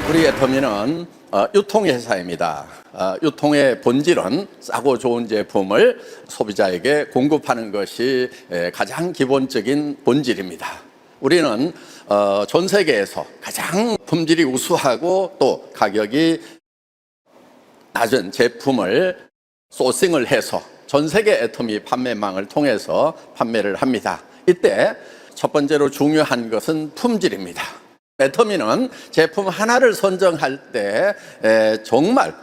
우리 애터미는 유통회사입니다. 유통의 본질은 싸고 좋은 제품을 소비자에게 공급하는 것이 가장 기본적인 본질입니다. 우리는 전 세계에서 가장 품질이 우수하고 또 가격이 낮은 제품을 소싱을 해서 전 세계 애터미 판매망을 통해서 판매를 합니다. 이때 첫 번째로 중요한 것은 품질입니다. 애터미는 제품 하나를 선정할 때 정말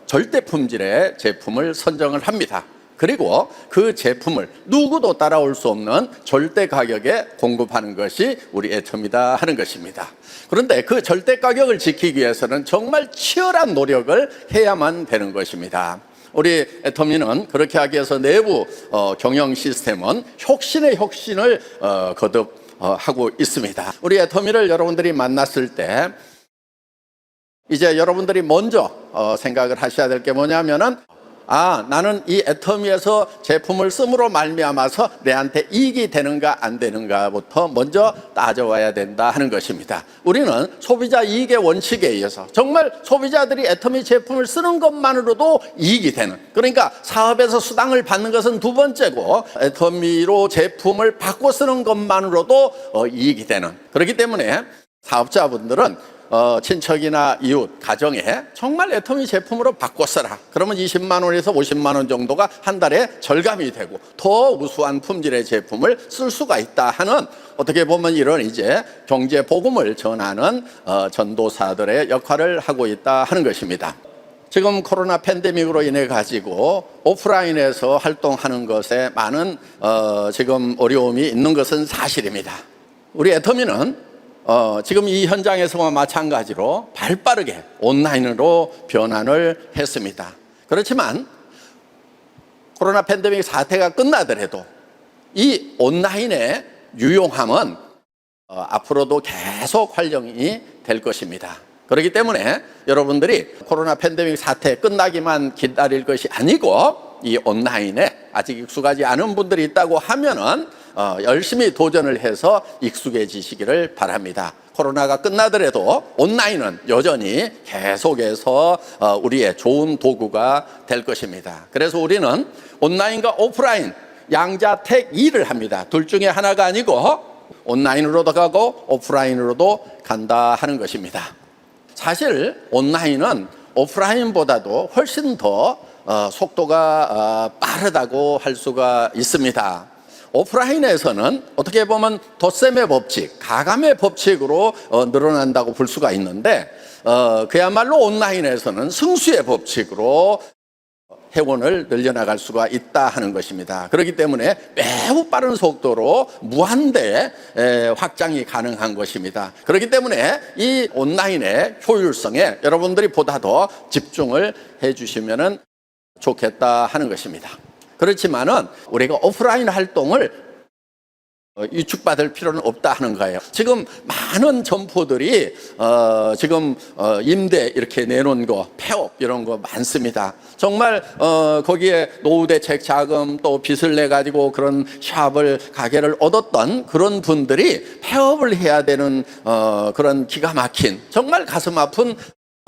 절대 품질의 제품을 선정을 합니다. 그리고 그 제품을 누구도 따라올 수 없는 절대 가격에 공급하는 것이 우리 애터미다 하는 것입니다. 그런데 그 절대 가격을 지키기 위해서는 정말 치열한 노력을 해야만 되는 것입니다. 우리 애터미는 그렇게 하기 위해서 내부 경영 시스템은 혁신의 혁신을 거듭하고 있습니다. 우리 애터미를 여러분들이 만났을 때 이제 여러분들이 먼저 생각을 하셔야 될 게 뭐냐면은 나는 이 애터미에서 제품을 씀으로 말미암아서 내한테 이익이 되는가 안 되는가부터 먼저 따져와야 된다 하는 것입니다. 우리는 소비자 이익의 원칙에 의해서 정말 소비자들이 애터미 제품을 쓰는 것만으로도 이익이 되는, 그러니까 사업에서 수당을 받는 것은 두 번째고 애터미로 제품을 바꿔 쓰는 것만으로도 이익이 되는, 그렇기 때문에 사업자분들은 친척이나 이웃, 가정에 정말 애터미 제품으로 바꿔 써라. 그러면 20만 원에서 50만 원 정도가 한 달에 절감이 되고 더 우수한 품질의 제품을 쓸 수가 있다 하는, 어떻게 보면 이런 이제 경제 복음을 전하는 전도사들의 역할을 하고 있다 하는 것입니다. 지금 코로나 팬데믹으로 인해 가지고 오프라인에서 활동하는 것에 많은 지금 어려움이 있는 것은 사실입니다. 우리 애터미는 지금 이 현장에서와 마찬가지로 발빠르게 온라인으로 변환을 했습니다. 그렇지만 코로나 팬데믹 사태가 끝나더라도 이 온라인의 유용함은 앞으로도 계속 활용이 될 것입니다. 그렇기 때문에 여러분들이 코로나 팬데믹 사태 끝나기만 기다릴 것이 아니고 이 온라인에 아직 익숙하지 않은 분들이 있다고 하면은 열심히 도전을 해서 익숙해지시기를 바랍니다. 코로나가 끝나더라도 온라인은 여전히 계속해서 우리의 좋은 도구가 될 것입니다. 그래서 우리는 온라인과 오프라인 양자택 일을 합니다. 둘 중에 하나가 아니고 온라인으로도 가고 오프라인으로도 간다 하는 것입니다. 사실 온라인은 오프라인보다도 훨씬 더 속도가 빠르다고 할 수가 있습니다. 오프라인에서는 어떻게 보면 덧셈의 법칙, 가감의 법칙으로 늘어난다고 볼 수가 있는데 그야말로 온라인에서는 승수의 법칙으로 회원을 늘려나갈 수가 있다 하는 것입니다. 그렇기 때문에 매우 빠른 속도로 무한대 확장이 가능한 것입니다. 그렇기 때문에 이 온라인의 효율성에 여러분들이 보다 더 집중을 해 주시면 좋겠다 하는 것입니다. 그렇지만은 우리가 오프라인 활동을 위축받을 필요는 없다 하는 거예요. 지금 많은 점포들이 지금 임대 이렇게 내놓은 거, 폐업 이런 거 많습니다. 정말 거기에 노후대책 자금 또 빚을 내 가지고 그런 샵을 가게를 얻었던 그런 분들이 폐업을 해야 되는 그런 기가 막힌 정말 가슴 아픈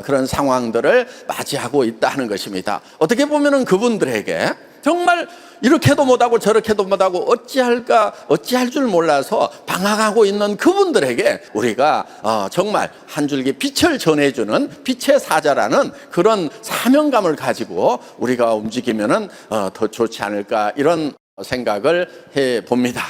그런 상황들을 맞이하고 있다 하는 것입니다. 어떻게 보면은 그분들에게 정말 이렇게도 못하고 저렇게도 못하고 어찌할 줄 몰라서 방황하고 있는 그분들에게 우리가 정말 한 줄기 빛을 전해주는 빛의 사자라는 그런 사명감을 가지고 우리가 움직이면은 더 좋지 않을까, 이런 생각을 해봅니다.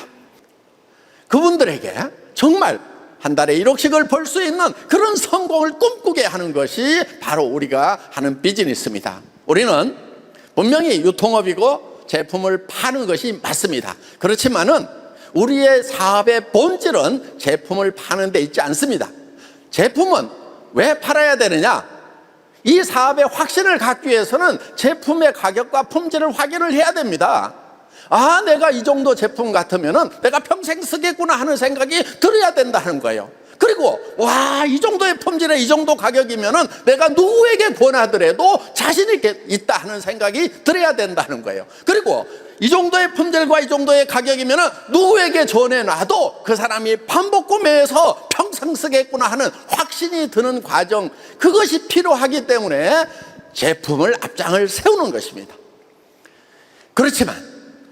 그분들에게 정말 한 달에 1억씩을 벌 수 있는 그런 성공을 꿈꾸게 하는 것이 바로 우리가 하는 비즈니스입니다. 우리는 분명히 유통업이고 제품을 파는 것이 맞습니다. 그렇지만은 우리의 사업의 본질은 제품을 파는 데 있지 않습니다. 제품은 왜 팔아야 되느냐? 이 사업의 확신을 갖기 위해서는 제품의 가격과 품질을 확인을 해야 됩니다. 내가 이 정도 제품 같으면은 내가 평생 쓰겠구나 하는 생각이 들어야 된다는 거예요. 그리고 이 정도의 품질에 이 정도 가격이면은 내가 누구에게 권하더라도 자신 있게 있다 하는 생각이 들어야 된다는 거예요. 그리고 이 정도의 품질과 이 정도의 가격이면 누구에게 전해놔도 그 사람이 반복 구매해서 평생 쓰겠구나 하는 확신이 드는 과정, 그것이 필요하기 때문에 제품을 앞장을 세우는 것입니다. 그렇지만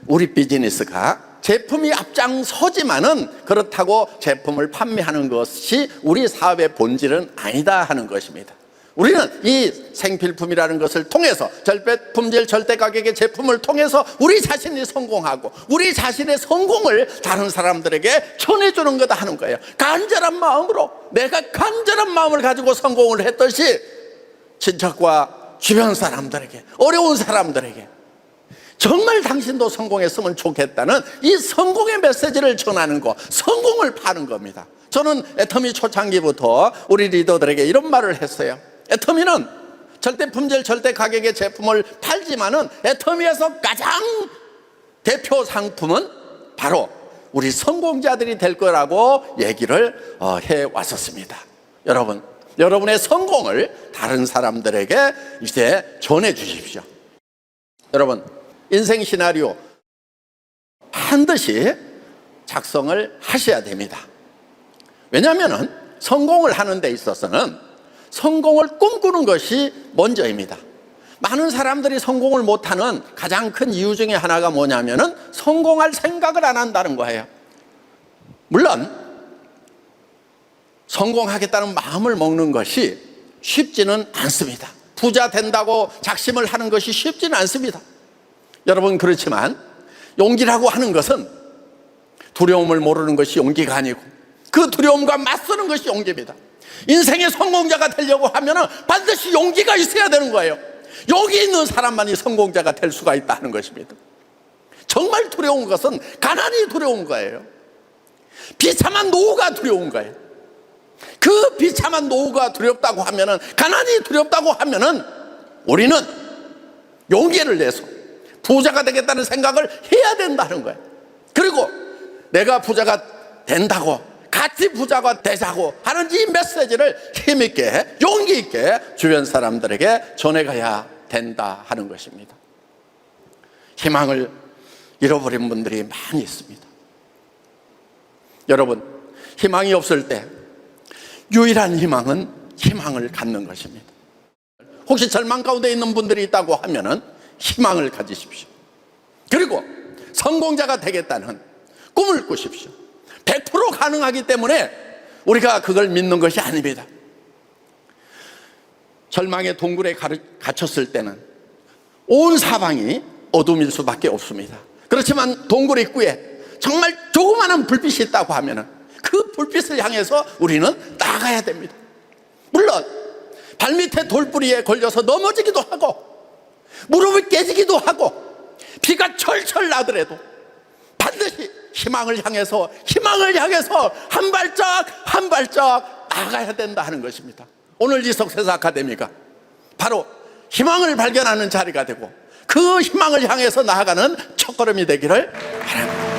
우리 비즈니스가 제품이 앞장서지만은 그렇다고 제품을 판매하는 것이 우리 사업의 본질은 아니다 하는 것입니다. 우리는 이 생필품이라는 것을 통해서 절대 품질 절대 가격의 제품을 통해서 우리 자신이 성공하고 우리 자신의 성공을 다른 사람들에게 전해주는 거다 하는 거예요. 간절한 마음으로, 내가 간절한 마음을 가지고 성공을 했듯이 친척과 주변 사람들에게, 어려운 사람들에게 정말 당신도 성공했으면 좋겠다는 이 성공의 메시지를 전하는 거, 성공을 파는 겁니다. 저는 애터미 초창기부터 우리 리더들에게 이런 말을 했어요. 애터미는 절대 품질 절대 가격의 제품을 팔지만은 애터미에서 가장 대표 상품은 바로 우리 성공자들이 될 거라고 얘기를 해왔었습니다. 여러분, 여러분의 성공을 다른 사람들에게 이제 전해 주십시오. 여러분, 인생 시나리오 반드시 작성을 하셔야 됩니다. 왜냐하면 성공을 하는 데 있어서는 성공을 꿈꾸는 것이 먼저입니다. 많은 사람들이 성공을 못하는 가장 큰 이유 중에 하나가 뭐냐면은 성공할 생각을 안 한다는 거예요. 물론 성공하겠다는 마음을 먹는 것이 쉽지는 않습니다. 부자 된다고 작심을 하는 것이 쉽지는 않습니다. 여러분, 그렇지만 용기라고 하는 것은 두려움을 모르는 것이 용기가 아니고 그 두려움과 맞서는 것이 용기입니다. 인생의 성공자가 되려고 하면 반드시 용기가 있어야 되는 거예요. 여기 있는 사람만이 성공자가 될 수가 있다는 것입니다. 정말 두려운 것은 가난이 두려운 거예요. 비참한 노후가 두려운 거예요. 그 비참한 노후가 두렵다고 하면은, 가난이 두렵다고 하면은 우리는 용기를 내서 부자가 되겠다는 생각을 해야 된다는 거예요. 그리고 내가 부자가 된다고, 같이 부자가 되자고 하는 이 메시지를 힘있게, 용기 있게 주변 사람들에게 전해가야 된다 하는 것입니다. 희망을 잃어버린 분들이 많이 있습니다. 여러분, 희망이 없을 때 유일한 희망은 희망을 갖는 것입니다. 혹시 절망 가운데 있는 분들이 있다고 하면은 희망을 가지십시오. 그리고 성공자가 되겠다는 꿈을 꾸십시오. 100% 가능하기 때문에 우리가 그걸 믿는 것이 아닙니다. 절망의 동굴에 갇혔을 때는 온 사방이 어둠일 수밖에 없습니다. 그렇지만 동굴 입구에 정말 조그마한 불빛이 있다고 하면 그 불빛을 향해서 우리는 나가야 됩니다. 물론 발밑에 돌뿌리에 걸려서 넘어지기도 하고 무릎이 깨지기도 하고 비가 철철 나더라도 반드시 희망을 향해서 한 발짝 한 발짝 나가야 된다 하는 것입니다. 오늘 이 석세사 아카데미가 바로 희망을 발견하는 자리가 되고 그 희망을 향해서 나아가는 첫걸음이 되기를 바랍니다.